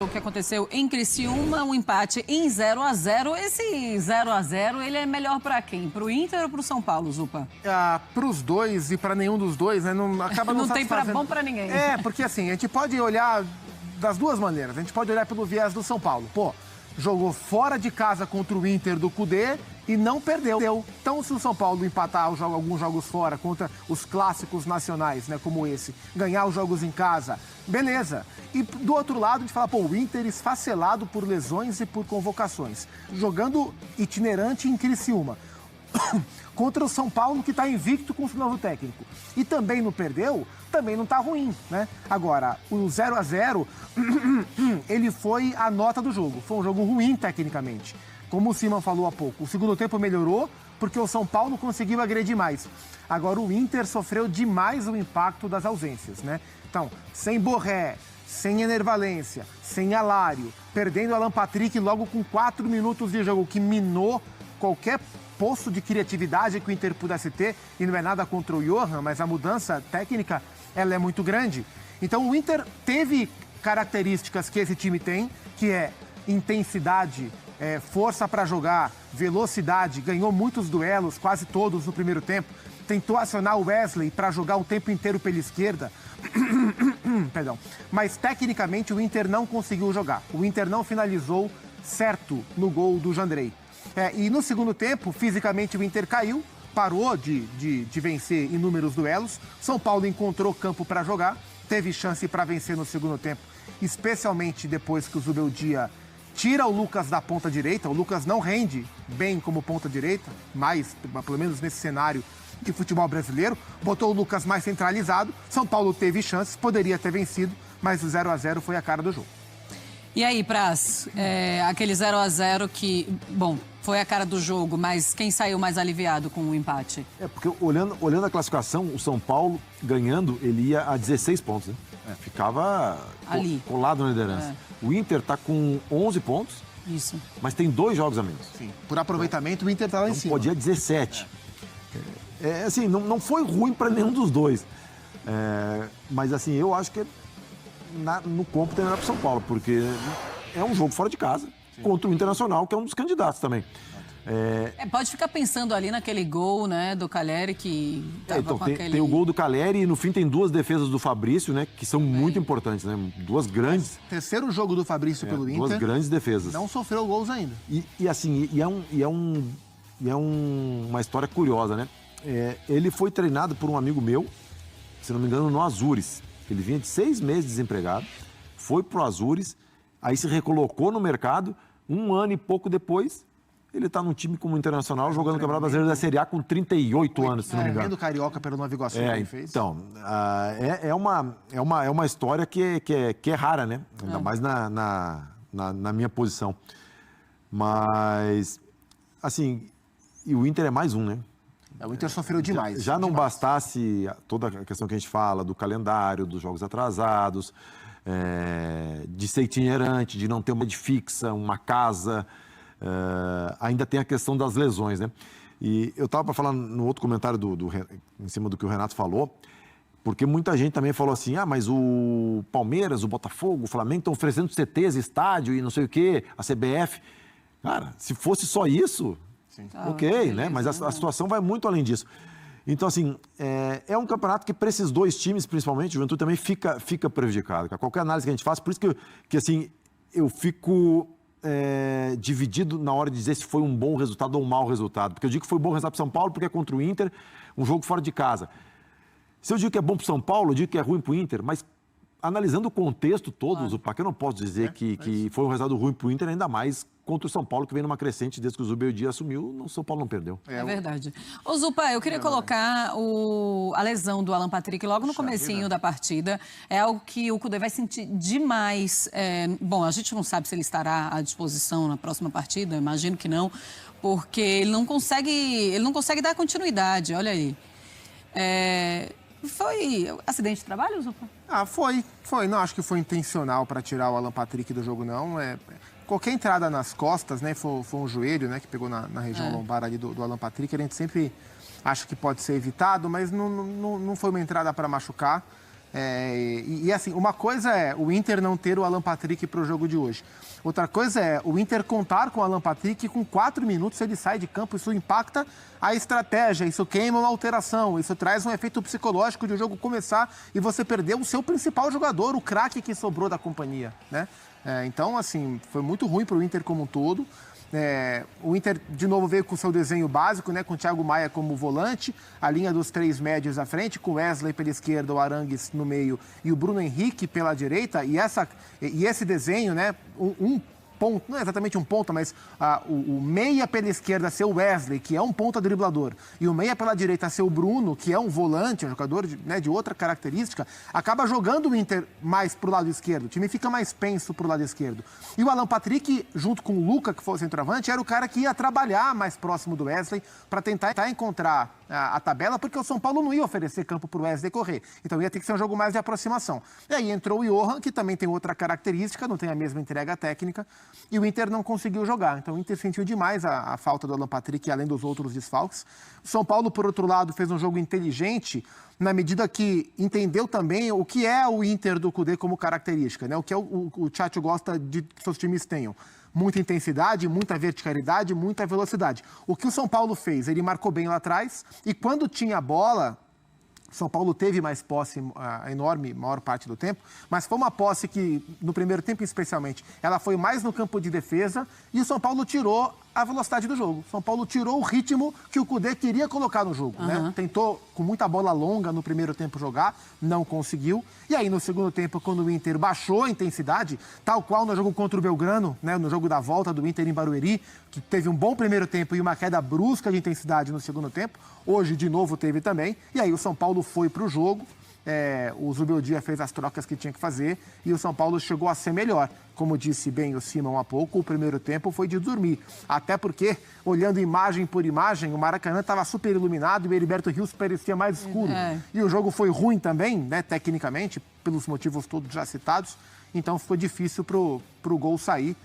O que aconteceu em Criciúma, um empate em 0-0. Esse 0-0, ele é melhor para quem? Para o Inter ou para o São Paulo, Zupa? Para os dois e para nenhum dos dois, né? Não acaba não tem para bom para ninguém. Porque assim, a gente pode olhar das duas maneiras. A gente pode olhar pelo viés do São Paulo. Pô, jogou fora de casa contra o Inter do Cudê e não perdeu. Então, se o São Paulo empatar alguns jogos fora contra os clássicos nacionais, né, como esse, ganhar os jogos em casa, beleza. E do outro lado, a gente fala, pô, o Inter esfacelado por lesões e por convocações, jogando itinerante em Criciúma. Contra o São Paulo, que está invicto com o novo técnico. E também não perdeu, também não está ruim, né? Agora, o 0-0, ele foi a nota do jogo. Foi um jogo ruim tecnicamente. Como o Simon falou há pouco, o segundo tempo melhorou porque o São Paulo conseguiu agredir mais. Agora, o Inter sofreu demais o impacto das ausências, né? Então, sem Borré, sem Ener Valencia, sem Alário, perdendo Alan Patrick logo com 4 minutos de jogo, que minou qualquer poço de criatividade que o Inter pudesse ter, e não é nada contra o Johan, mas a mudança técnica, ela é muito grande. Então o Inter teve características que esse time tem, que é intensidade, força para jogar, velocidade, ganhou muitos duelos, quase todos no primeiro tempo, tentou acionar o Wesley para jogar o tempo inteiro pela esquerda, perdão, mas tecnicamente o Inter não conseguiu jogar, o Inter não finalizou certo no gol do Jandrei. E no segundo tempo, fisicamente o Inter caiu, parou de vencer inúmeros duelos. São Paulo encontrou campo para jogar, teve chance para vencer no segundo tempo, especialmente depois que o Zubeldia tira o Lucas da ponta direita. O Lucas não rende bem como ponta direita, mais, pelo menos nesse cenário de futebol brasileiro. Botou o Lucas mais centralizado. São Paulo teve chances, poderia ter vencido, mas o 0-0 foi a cara do jogo. E aí, Praz, aquele 0-0 que, bom, foi a cara do jogo, mas quem saiu mais aliviado com o empate? Porque olhando a classificação, o São Paulo ganhando, ele ia a 16 pontos, né? Ficava ali, colado na liderança. O Inter tá com 11 pontos, isso, mas tem 2 jogos a menos. Sim, por aproveitamento o Inter tá lá em cima. Podia 17. Assim, não foi ruim para nenhum dos dois. Mas assim, eu acho que no cômputo tem melhor para São Paulo, porque é um jogo fora de casa, sim, contra o Internacional, que é um dos candidatos também. Pode ficar pensando ali naquele gol, né, do Caleri, que tava então, com tem o gol do Caleri e no fim tem 2 defesas do Fabrício, né, que são muito importantes, né, 2 grandes... Terceiro jogo do Fabrício pelo Inter. 2 grandes defesas. Não sofreu gols ainda. É uma história curiosa, né? Ele foi treinado por um amigo meu, se não me engano, no Azures. Ele vinha de 6 meses desempregado, foi pro Azures, aí se recolocou no mercado, 1 ano e pouco depois, ele está num time como Internacional, jogando o Campeonato Brasileiro da Série A com 38 anos, se não me engano. Do Carioca pelo Nova Iguaçu que ele fez. Então, é uma história que é rara, né? Ainda mais na minha posição. Mas, assim, e o Inter é mais um, né? O Inter sofreu demais. Já não bastasse toda a questão que a gente fala do calendário, dos jogos atrasados, de ser itinerante, de não ter uma rede fixa, uma casa, ainda tem a questão das lesões, né? E eu estava para falar no outro comentário em cima do que o Renato falou, porque muita gente também falou assim, mas o Palmeiras, o Botafogo, o Flamengo estão oferecendo CTs, estádio e não sei o quê, a CBF. Cara, se fosse só isso... Ok, né? Mas a situação vai muito além disso. Então, assim, é um campeonato que para esses 2 times, principalmente, o Juventude também fica prejudicado. Qualquer análise que a gente faz, por isso que assim, eu fico dividido na hora de dizer se foi um bom resultado ou um mau resultado. Porque eu digo que foi um bom resultado para São Paulo porque é contra o Inter, um jogo fora de casa. Se eu digo que é bom para São Paulo, eu digo que é ruim para o Inter, mas analisando o contexto todo, Zupac, eu não posso dizer que foi um resultado ruim para o Inter, ainda mais contra o São Paulo, que vem numa crescente desde que o Zubeldia assumiu, o São Paulo não perdeu. É verdade. Ô, Zupa, eu queria colocar a lesão do Alan Patrick logo no comecinho da partida. É algo que o Cudê vai sentir demais. Bom, a gente não sabe se ele estará à disposição na próxima partida, imagino que não, porque ele não consegue dar continuidade, olha aí. Foi acidente de trabalho, Zupa? Foi. Não acho que foi intencional para tirar o Alan Patrick do jogo, não. Qualquer entrada nas costas, né? Foi um joelho, né? Que pegou na região lombar ali do Alan Patrick. A gente sempre acha que pode ser evitado, mas não foi uma entrada para machucar. E assim, uma coisa é o Inter não ter o Alan Patrick para o jogo de hoje. Outra coisa é o Inter contar com o Alan Patrick e com 4 minutos ele sai de campo. Isso impacta a estratégia, isso queima uma alteração, isso traz um efeito psicológico de o jogo começar e você perder o seu principal jogador, o craque que sobrou da companhia, né? Então, assim, foi muito ruim para o Inter como um todo. O Inter, de novo, veio com o seu desenho básico, né, com o Thiago Maia como volante, a linha dos 3 médios à frente, com o Wesley pela esquerda, o Arangues no meio e o Bruno Henrique pela direita. E esse desenho, né, um ponto, não é exatamente um ponta, mas o meia pela esquerda ser o Wesley, que é um ponta driblador, e o meia pela direita ser o Bruno, que é um volante, um jogador de outra característica, acaba jogando o Inter mais pro lado esquerdo. O time fica mais penso pro lado esquerdo. E o Alan Patrick, junto com o Luca, que foi o centroavante, era o cara que ia trabalhar mais próximo do Wesley para tentar encontrar a tabela, porque o São Paulo não ia oferecer campo pro Wesley correr. Então ia ter que ser um jogo mais de aproximação. E aí entrou o Johan, que também tem outra característica, não tem a mesma entrega técnica, e o Inter não conseguiu jogar. Então o Inter sentiu demais a falta do Alan Patrick, além dos outros desfalques. O São Paulo, por outro lado, fez um jogo inteligente, na medida que entendeu também o que é o Inter do Cudê como característica, né? O que o Tchatcho gosta de que seus times tenham. Muita intensidade, muita verticalidade, muita velocidade. O que o São Paulo fez? Ele marcou bem lá atrás e quando tinha a bola, São Paulo teve mais posse, a maior parte do tempo, mas foi uma posse que, no primeiro tempo especialmente, ela foi mais no campo de defesa e o São Paulo tirou a velocidade do jogo. São Paulo tirou o ritmo que o Cudê queria colocar no jogo, né? Tentou com muita bola longa no primeiro tempo jogar, não conseguiu. E aí no segundo tempo, quando o Inter baixou a intensidade, tal qual no jogo contra o Belgrano, né, no jogo da volta do Inter em Barueri, que teve um bom primeiro tempo e uma queda brusca de intensidade no segundo tempo, hoje de novo teve também. E aí o São Paulo foi para o jogo, o Zubeldia fez as trocas que tinha que fazer e o São Paulo chegou a ser melhor. Como disse bem o Simão há pouco, o primeiro tempo foi de dormir. Até porque, olhando imagem por imagem, o Maracanã estava super iluminado e o Heriberto Rios parecia mais escuro. E o jogo foi ruim também, né, tecnicamente, pelos motivos todos já citados. Então ficou difícil pro gol sair.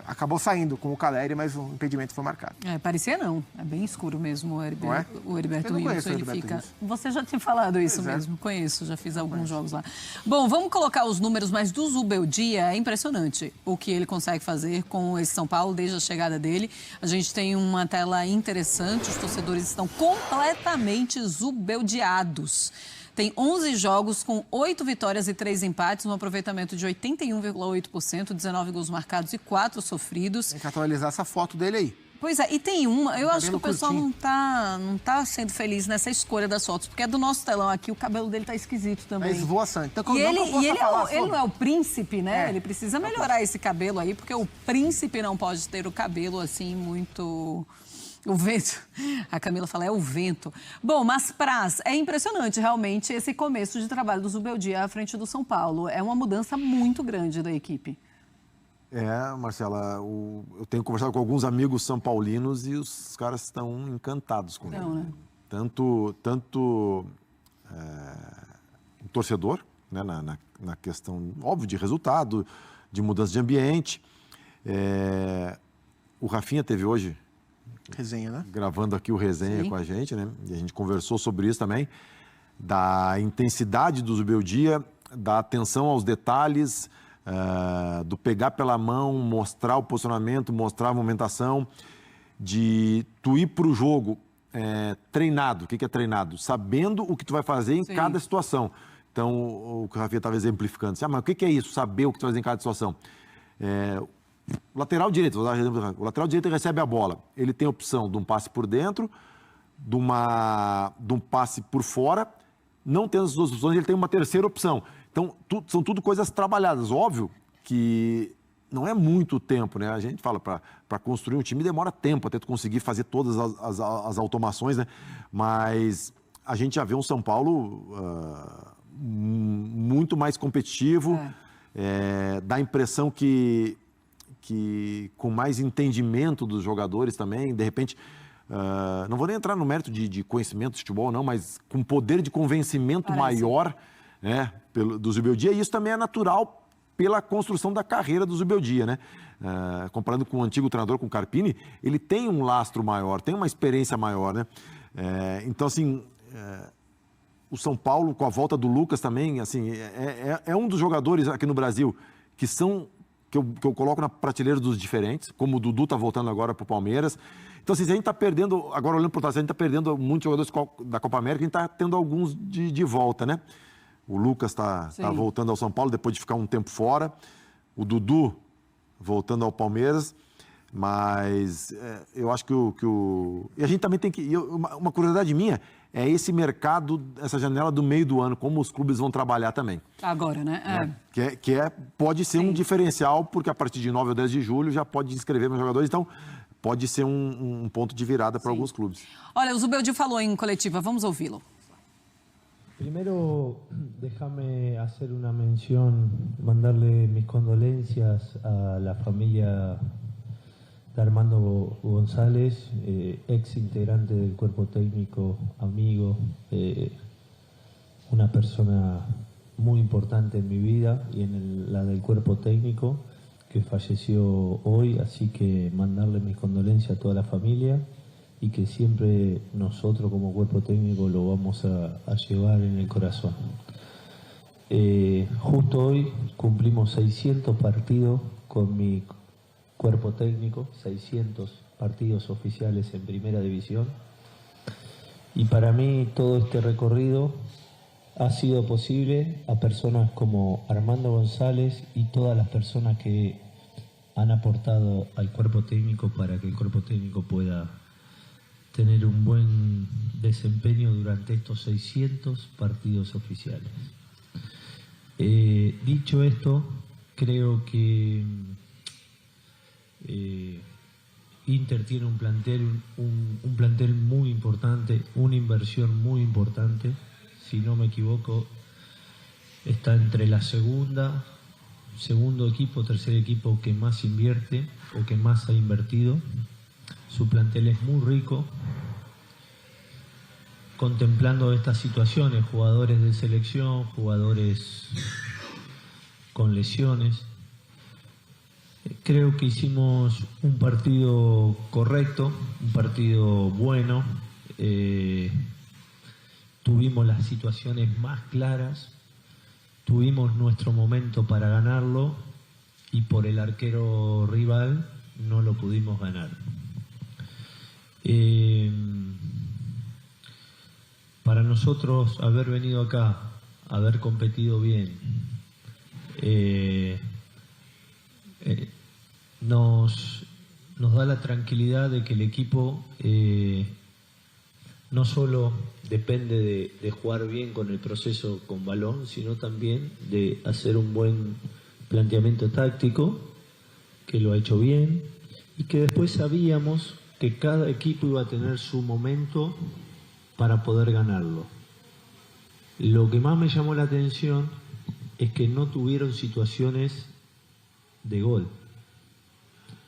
Acabou saindo com o Caleri, mas o impedimento foi marcado. Parecia não. É bem escuro mesmo o Heriberto Rios. Ele fica... Você já tinha falado isso mesmo. Conheço, já fiz alguns jogos lá. Bom, vamos colocar os números, mas do Zubeldia é impressionante o que ele consegue fazer com esse São Paulo desde a chegada dele. A gente tem uma tela interessante, os torcedores estão completamente zubeldiados. Tem 11 jogos com 8 vitórias e 3 empates, um aproveitamento de 81,8%, 19 gols marcados e 4 sofridos. Tem que atualizar essa foto dele aí. Pois é, e tem uma, eu acho que o pessoal não tá sendo feliz nessa escolha das fotos, porque é do nosso telão aqui, o cabelo dele tá esquisito também. É esvoaçante. Então, ele não é o príncipe, né? Ele precisa melhorar esse cabelo aí, porque o príncipe não pode ter o cabelo assim muito... O vento, a Camila fala, é o vento. Bom, mas Praz, é impressionante realmente esse começo de trabalho do Zubeldia à frente do São Paulo. É uma mudança muito grande da equipe. Marcela, eu tenho conversado com alguns amigos são paulinos e os caras estão encantados com ele. Né? Tanto o torcedor, né, na questão, óbvio, de resultado, de mudança de ambiente. O Rafinha teve hoje... Resenha, né? Gravando aqui o resenha com a gente, né? E a gente conversou sobre isso também, da intensidade do Zubeldia, da atenção aos detalhes, do pegar pela mão, mostrar o posicionamento, mostrar a movimentação, de tu ir para o jogo treinado. O que é treinado? Sabendo o que tu vai fazer em cada situação. Então, o que o Rafinha estava exemplificando. Mas o que é isso? Saber o que tu vai fazer em cada situação. O lateral direito, recebe a bola. Ele tem a opção de um passe por dentro, de um passe por fora. Não tendo as duas opções, ele tem uma terceira opção. Então, são tudo coisas trabalhadas. Óbvio que não é muito tempo, né? A gente fala, para construir um time demora tempo até tu conseguir fazer todas as automações, né? Mas a gente já vê um São Paulo muito mais competitivo. Dá a impressão que com mais entendimento dos jogadores também, de repente, não vou nem entrar no mérito de conhecimento de futebol, não, mas com poder de convencimento maior, né, do Zubeldia, e isso também é natural pela construção da carreira do Zubeldia, né? Comparando com o antigo treinador, com o Carpini, ele tem um lastro maior, tem uma experiência maior, né? Então, assim, o São Paulo, com a volta do Lucas também, assim, é um dos jogadores aqui no Brasil que eu coloco na prateleira dos diferentes, como o Dudu está voltando agora para o Palmeiras. Então, assim, se a gente está perdendo, agora olhando para trás, a gente está perdendo muitos jogadores da Copa América, a gente está tendo alguns de volta, né? O Lucas está voltando ao São Paulo depois de ficar um tempo fora. O Dudu voltando ao Palmeiras. Mas eu acho que E a gente também tem que... Uma curiosidade minha é esse mercado, essa janela do meio do ano, como os clubes vão trabalhar também. Agora, né? Pode ser um diferencial, porque a partir de 9 ou 10 de julho já pode inscrever meus jogadores. Então, pode ser um ponto de virada para alguns clubes. Olha, o Zubeldia falou em coletiva. Vamos ouvi-lo. Primero, déjame hacer una mención, mandarle mis condolencias a la familia de Armando González, ex integrante del cuerpo técnico, amigo, una persona muy importante en mi vida y en la del cuerpo técnico, que falleció hoy, así que mandarle mis condolencias a toda la familia y que siempre nosotros como cuerpo técnico lo vamos a llevar en el corazón. Justo hoy cumplimos 600 partidos con mi cuerpo técnico, 600 partidos oficiales en primera división, y para mí todo este recorrido ha sido posible a personas como Armando González y todas las personas que han aportado al cuerpo técnico para que el cuerpo técnico pueda tener un buen desempeño durante estos 600 partidos oficiales. Dicho esto, creo que Inter tiene un plantel muy importante, una inversión muy importante. Si no me equivoco, está entre la segundo equipo, tercer equipo que más invierte o que más ha invertido. Su plantel es muy rico. Contemplando estas situaciones, jugadores de selección, jugadores con lesiones, creo que hicimos un partido correcto, un partido bueno. Tuvimos las situaciones más claras, tuvimos nuestro momento para ganarlo y por el arquero rival no lo pudimos ganar. Para nosotros haber venido acá, haber competido bien, nos da la tranquilidad de que el equipo no solo depende de jugar bien con el proceso con balón, sino también de hacer un buen planteamiento táctico, que lo ha hecho bien, y que después sabíamos que cada equipo iba a tener su momento para poder ganarlo. Lo que más me llamó la atención es que no tuvieron situaciones de gol.